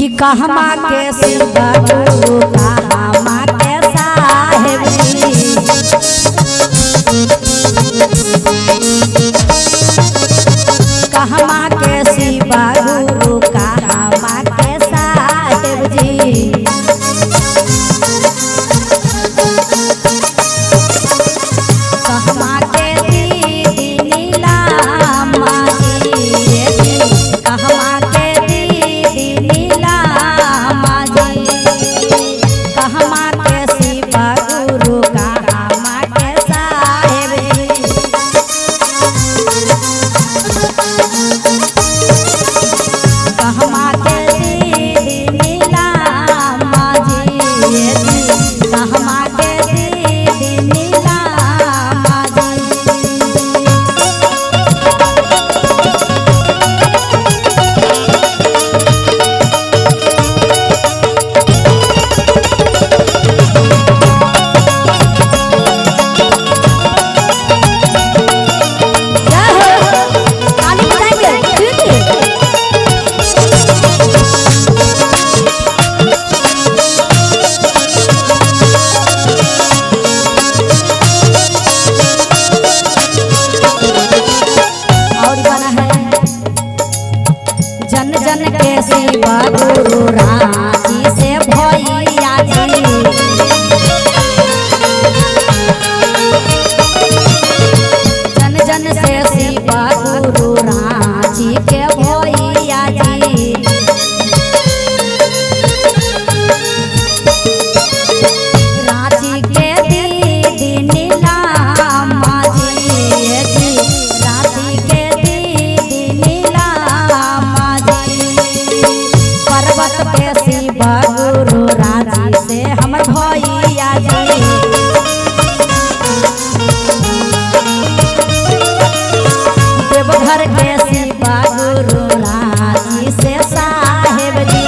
कि कहमा के शिवा गुरु कहमा के साहेब जी कहमा के शिवा गुरु कहमा के साहेब जी कहमा के दीदी नीलाम्मा जी कहमा के दीदी नीलाम्मा जी कहमा के शिवा गुरु कहमा के साहेब जी कहमा के दीदी नीलाम्मा जी कहमा के दीदी नीलाम्मा जी जन जन के शिवा गुरु रांची से भैया जी जन जन से शिवा गुरु रांची के भैया जी रांची के दीदी नीलाम्मा जी रांची के दीदी नीलाम्मा पर्वत पे शिवा गुरु रांची से हमर भैया जी देवघर के शिवा गुरु रांची से साहेब जी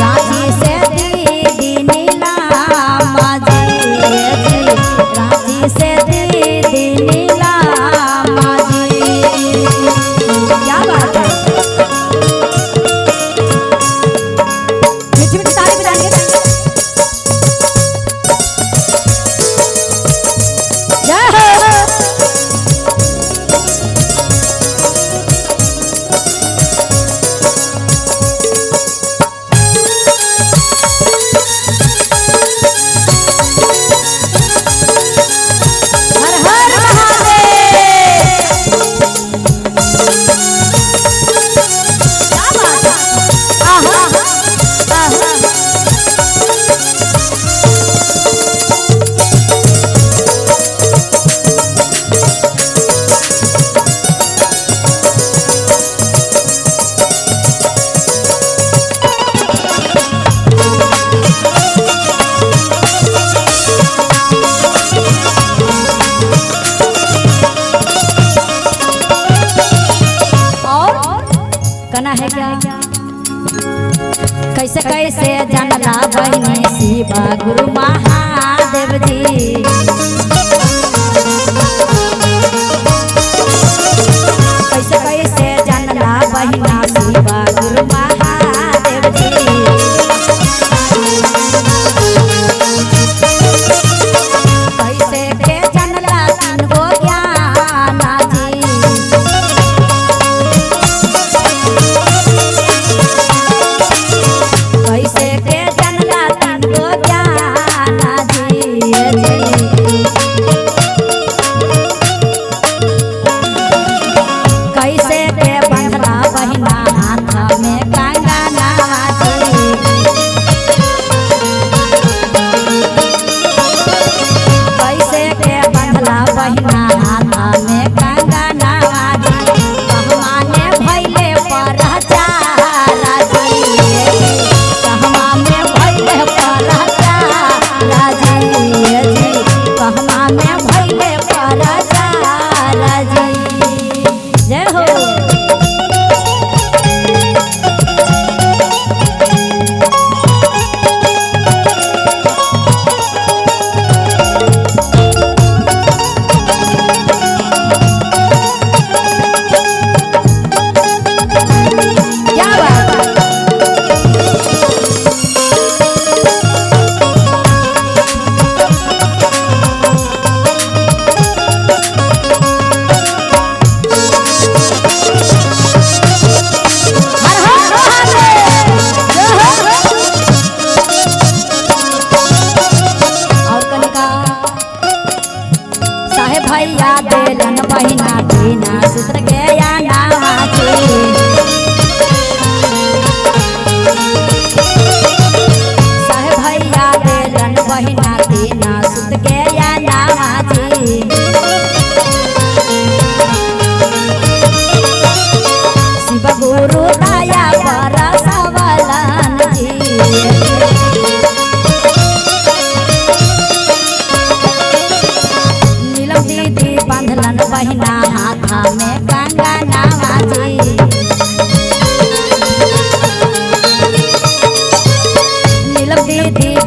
रांची से दीदी नीलाम्मा जी रांची से दीदी नीलाम्मा जी क्या बात है कहना है क्या कैसे कैसे जानला बहनी शिवा गुरु महादेव जी कैसे कैसे जानला बहना शिवा गुरु महादेव जी कैसे के जानला तीन गो ज्ञाना जी कैसे के जानला तीन गो ज्ञाना जी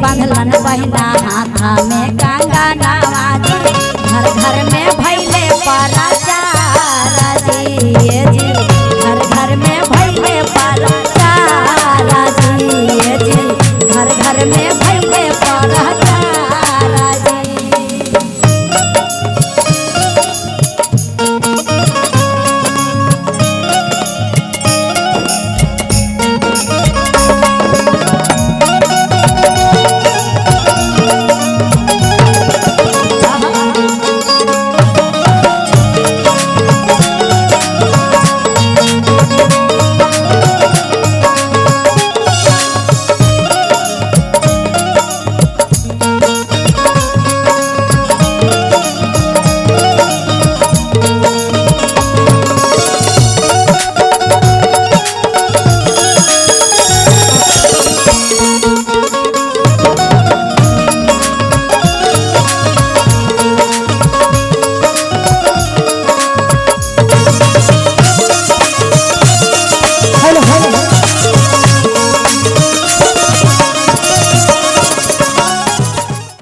बांधलन बहिना हाथा में